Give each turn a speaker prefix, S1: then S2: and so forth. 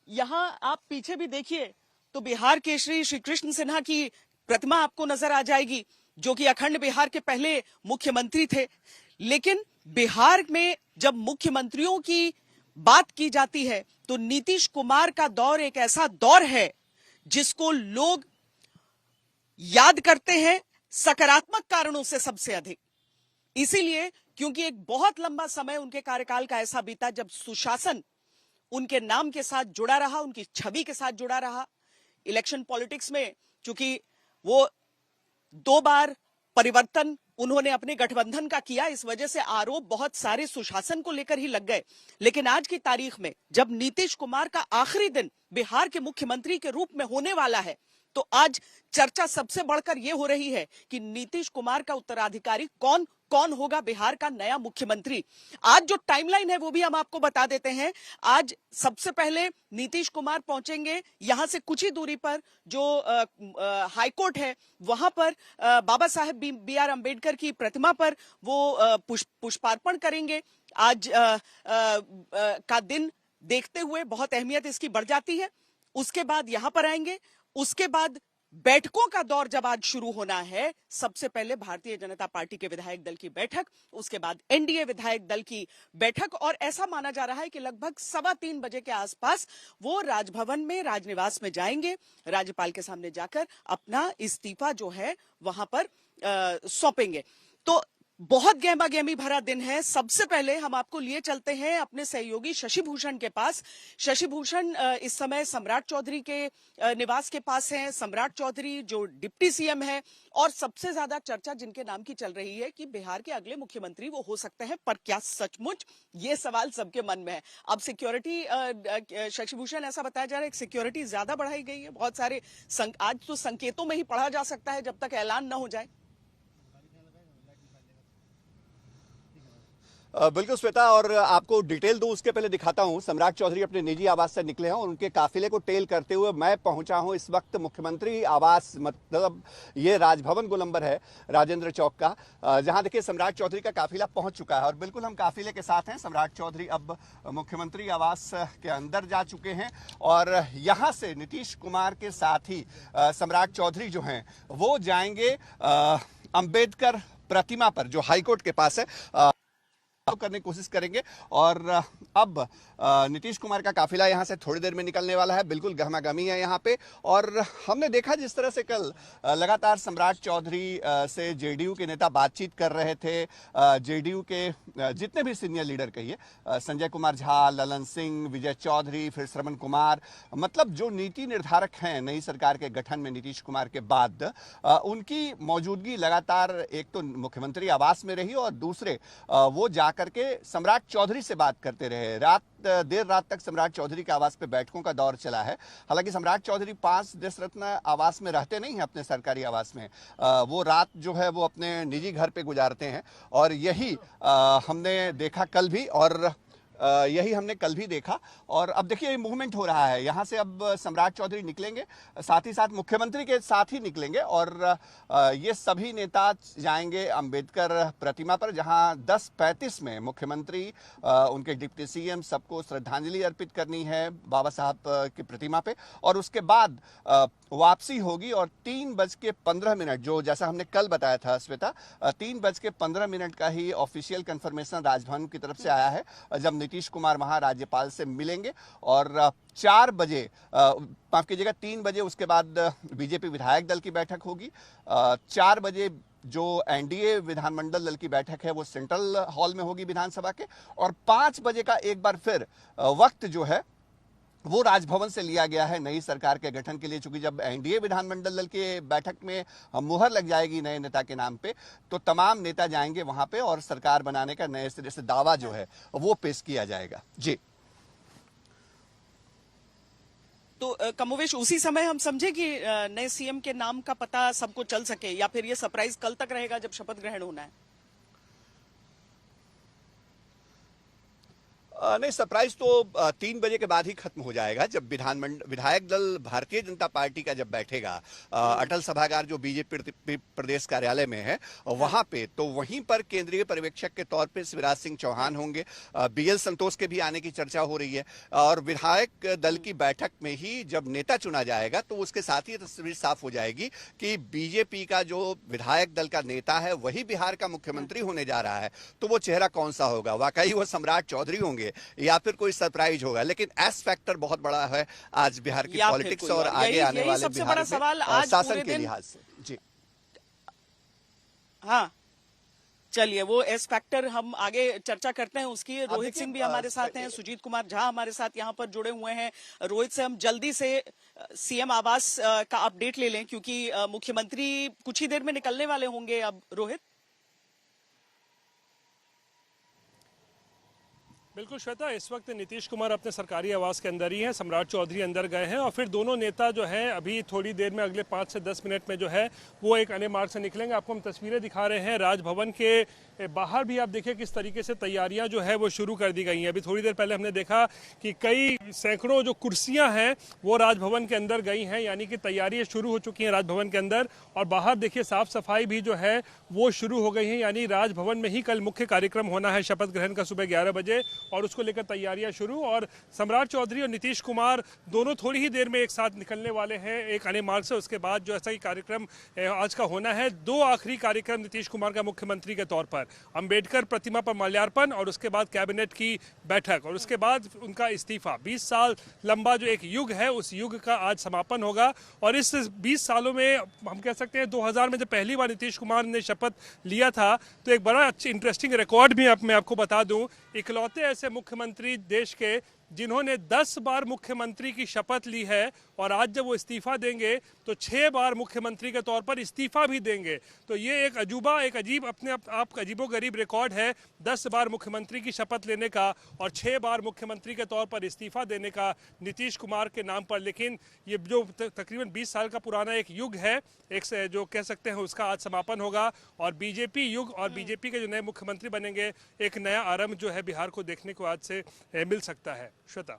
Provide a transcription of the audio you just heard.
S1: यहाँ आप पीछे भी देखिए तो बिहार केसरी श्री कृष्ण सिन्हा की प्रतिमा आपको नजर आ जाएगी, जो कि अखंड बिहार के पहले मुख्यमंत्री थे। लेकिन बिहार में जब मुख्यमंत्रियों की बात की जाती है तो नीतीश कुमार का दौर एक ऐसा दौर है जिसको लोग याद करते हैं सकारात्मक कारणों से सबसे अधिक। इसीलिए क्योंकि एक बहुत लंबा समय उनके कार्यकाल का ऐसा बीता जब सुशासन उनके नाम के साथ जुड़ा रहा, उनकी छवि के साथ जुड़ा रहा। इलेक्शन पॉलिटिक्स में चूंकि वो 2 बार परिवर्तन उन्होंने अपने गठबंधन का किया, इस वजह से आरोप बहुत सारे सुशासन को लेकर ही लग गए। लेकिन आज की तारीख में जब नीतीश कुमार का आखिरी दिन बिहार के मुख्यमंत्री के रूप में होने वाला है, तो आज चर्चा सबसे बढ़कर यह हो रही है कि नीतीश कुमार का उत्तराधिकारी कौन कौन होगा बिहार का नया मुख्यमंत्री। आज जो टाइमलाइन है वो भी हम आपको बता देते हैं। आज सबसे पहले नीतीश कुमार पहुंचेंगे, यहां से कुछ ही दूरी पर जो हाईकोर्ट है वहां पर बाबा साहेब बी आर अंबेडकर की प्रतिमा पर वो पुष्पार्पण करेंगे। आज का दिन देखते हुए बहुत अहमियत इसकी बढ़ जाती है। उसके बाद यहां पर आएंगे, उसके बाद बैठकों का दौर जब आज शुरू होना है, सबसे पहले भारतीय जनता पार्टी के विधायक दल की बैठक, उसके बाद एनडीए विधायक दल की बैठक, और ऐसा माना जा रहा है कि लगभग 3:15 बजे के आसपास वो राजभवन में, राजनिवास में जाएंगे। राज्यपाल के सामने जाकर अपना इस्तीफा जो है वहां पर सौंपेंगे। तो बहुत गहमा गहमी भरा दिन है। सबसे पहले हम आपको लिए चलते हैं अपने सहयोगी शशि भूषण के पास। शशि भूषण इस समय सम्राट चौधरी के निवास के पास हैं। सम्राट चौधरी जो डिप्टी सीएम है और सबसे ज्यादा चर्चा जिनके नाम की चल रही है कि बिहार के अगले मुख्यमंत्री वो हो सकते हैं, पर क्या सचमुच, ये सवाल सबके मन में है। अब सिक्योरिटी, शशि भूषण, ऐसा बताया जा रहा है कि सिक्योरिटी ज्यादा बढ़ाई गई है। बहुत सारे आज तो संकेतों में ही पढ़ा जा सकता है जब तक ऐलान न हो जाए।
S2: बिल्कुल श्वेता, और आपको डिटेल दूं उसके पहले दिखाता हूं। सम्राट चौधरी अपने निजी आवास से निकले हैं और उनके काफिले को टेल करते हुए मैं पहुंचा हूं इस वक्त मुख्यमंत्री आवास, मतलब ये राजभवन गोलंबर है राजेंद्र चौक का, जहां देखिए सम्राट चौधरी का काफिला पहुंच चुका है और बिल्कुल हम काफिले के साथ हैं। सम्राट चौधरी अब मुख्यमंत्री आवास के अंदर जा चुके हैं और यहां से नीतीश कुमार के साथ ही सम्राट चौधरी जो हैं वो जाएंगे अंबेडकर प्रतिमा पर, जो हाईकोर्ट के पास है, करने की कोशिश करेंगे। और अब नीतीश कुमार का काफिला यहां से थोड़ी देर में निकलने वाला है। बिल्कुल गहमागहमी है यहां पे। और हमने देखा जिस तरह से कल लगातार सम्राट चौधरी से जेडीयू के नेता बातचीत कर रहे थे, जेडीयू के जितने भी सीनियर लीडर कहिए, संजय कुमार झा, ललन सिंह, विजय चौधरी, फिर श्रवण कुमार, मतलब जो नीति निर्धारक हैं नई सरकार के गठन में नीतीश कुमार के बाद, उनकी मौजूदगी लगातार एक तो मुख्यमंत्री आवास में रही और दूसरे वो करके सम्राट चौधरी से बात करते रहे। देर रात तक सम्राट चौधरी के आवास पे बैठकों का दौर चला है। हालांकि सम्राट चौधरी 5 देश रत्न आवास में रहते नहीं हैं, अपने सरकारी आवास में वो रात जो है वो अपने निजी घर पे गुजारते हैं और यही हमने देखा कल भी, और यही हमने कल भी देखा। और अब देखिए ये मूवमेंट हो रहा है, यहाँ से अब सम्राट चौधरी निकलेंगे, साथ ही साथ मुख्यमंत्री के साथ ही निकलेंगे और ये सभी नेता जाएंगे अंबेडकर प्रतिमा पर, जहाँ 10:35 में मुख्यमंत्री, उनके डिप्टी सीएम, सबको श्रद्धांजलि अर्पित करनी है बाबा साहब की प्रतिमा पे, और उसके बाद वापसी होगी। और 3:15, जो जैसा हमने कल बताया था श्वेता, 3:15 का ही ऑफिशियल कंफर्मेशन राजभवन की तरफ से आया है, जब नीतीश कुमार वहां राज्यपाल से मिलेंगे। और 4 बजे, माफ कीजिएगा 3 बजे उसके बाद बीजेपी विधायक दल की बैठक होगी। 4 बजे जो एनडीए विधानमंडल दल की बैठक है वो सेंट्रल हॉल में होगी विधानसभा के, और 5 बजे का एक बार फिर वक्त जो है वो राजभवन से लिया गया है नई सरकार के गठन के लिए। चूंकि जब एनडीए विधानमंडल दल के बैठक में मुहर लग जाएगी नए नेता के नाम पे, तो तमाम नेता जाएंगे वहां पे और सरकार बनाने का नए सिरे से दावा जो है वो पेश किया जाएगा। जी,
S1: तो कमोवेश उसी समय हम समझे कि नए सीएम के नाम का पता सबको चल सके, या फिर ये सरप्राइज कल तक रहेगा जब शपथ ग्रहण होना है?
S2: नहीं, सरप्राइज तो 3 बजे के बाद ही खत्म हो जाएगा, जब विधायक दल भारतीय जनता पार्टी का जब बैठेगा अटल सभागार जो बीजेपी प्रदेश कार्यालय में है वहां पे, तो वहीं पर केंद्रीय पर्यवेक्षक के तौर पे शिवराज सिंह चौहान होंगे। बीएल संतोष के भी आने की चर्चा हो रही है और विधायक दल की बैठक में ही जब नेता चुना जाएगा तो उसके साथ ही तस्वीर साफ हो जाएगी कि बीजेपी का जो विधायक दल का नेता है वही बिहार का मुख्यमंत्री होने जा रहा है। तो वो चेहरा कौन सा होगा, वाकई वो सम्राट चौधरी होंगे या फिर कोई सरप्राइज होगा। लेकिन एस फैक्टर बहुत बड़ा है आज बिहार की पॉलिटिक्स और आगे आने वाले
S1: सबसे
S2: बिहार
S1: बड़ा
S2: में
S1: सवाल आज
S2: शासन
S1: पूरे
S2: के
S1: दिन।
S2: लिहाज से। जी
S1: हाँ, चलिए वो एस फैक्टर हम आगे चर्चा करते हैं उसकी। रोहित
S2: देखिए,
S1: सिंह भी हमारे साथ हैं, सुजीत कुमार झा हमारे साथ यहाँ पर जुड़े हुए हैं। रोहित से हम जल्दी से सीएम आवास का अपडेट ले लें क्योंकि मुख्यमंत्री कुछ ही देर में निकलने वाले होंगे। अब रोहित।
S3: बिल्कुल श्वेता, इस वक्त नीतीश कुमार अपने सरकारी आवास के अंदर ही हैं, सम्राट चौधरी अंदर गए हैं और फिर दोनों नेता जो हैं अभी थोड़ी देर में अगले 5 से 10 मिनट में जो है वो एक अन्य मार्ग से निकलेंगे। आपको हम तस्वीरें दिखा रहे हैं राजभवन के बाहर भी। आप देखिए किस तरीके से तैयारियां जो है वो शुरू कर दी गई हैं। अभी थोड़ी देर पहले हमने देखा कि कई सैकड़ों जो कुर्सियां हैं वो राजभवन के अंदर गई हैं, यानी कि तैयारियां शुरू हो चुकी हैं राजभवन के अंदर। और बाहर देखिए साफ सफाई भी जो है वो शुरू हो गई है, यानी राजभवन में ही कल मुख्य कार्यक्रम होना है शपथ ग्रहण का सुबह 11 बजे और उसको लेकर तैयारियां शुरू। और सम्राट चौधरी और नीतीश कुमार दोनों थोड़ी ही देर में एक साथ निकलने वाले हैं एक अन्य मार्ग से। उसके बाद जो ऐसा ही कार्यक्रम आज का होना है, 2 आखिरी कार्यक्रम नीतीश कुमार का मुख्यमंत्री के तौर पर, अंबेडकर प्रतिमा पर माल्यार्पण और उसके बाद कैबिनेट की बैठक और उसके बाद उनका इस्तीफा। 20 साल लंबा जो एक युग है उस युग का आज समापन होगा। और इस 20 सालों में हम कह सकते हैं 2000 में जब पहली बार नीतीश कुमार ने शपथ लिया था तो एक बड़ा अच्छा इंटरेस्टिंग रिकॉर्ड भी मैं आपको बता दूं, इकलौते ऐसे मुख्यमंत्री देश के जिन्होंने 10 बार मुख्यमंत्री की शपथ ली है और आज जब वो इस्तीफा देंगे तो 6 बार मुख्यमंत्री के तौर पर इस्तीफा भी देंगे। तो ये एक अजूबा, एक अजीब अपने आप अजीबोगरीब रिकॉर्ड है, 10 बार मुख्यमंत्री की शपथ लेने का और 6 बार मुख्यमंत्री के तौर पर इस्तीफा देने का नीतीश कुमार के नाम पर। लेकिन ये जो तकरीबन 20 साल का पुराना एक युग है, एक जो कह सकते हैं उसका आज समापन होगा और बीजेपी युग और बीजेपी के जो नए मुख्यमंत्री बनेंगे, एक नया आरंभ जो है बिहार को देखने को आज से मिल सकता है। श्वेता।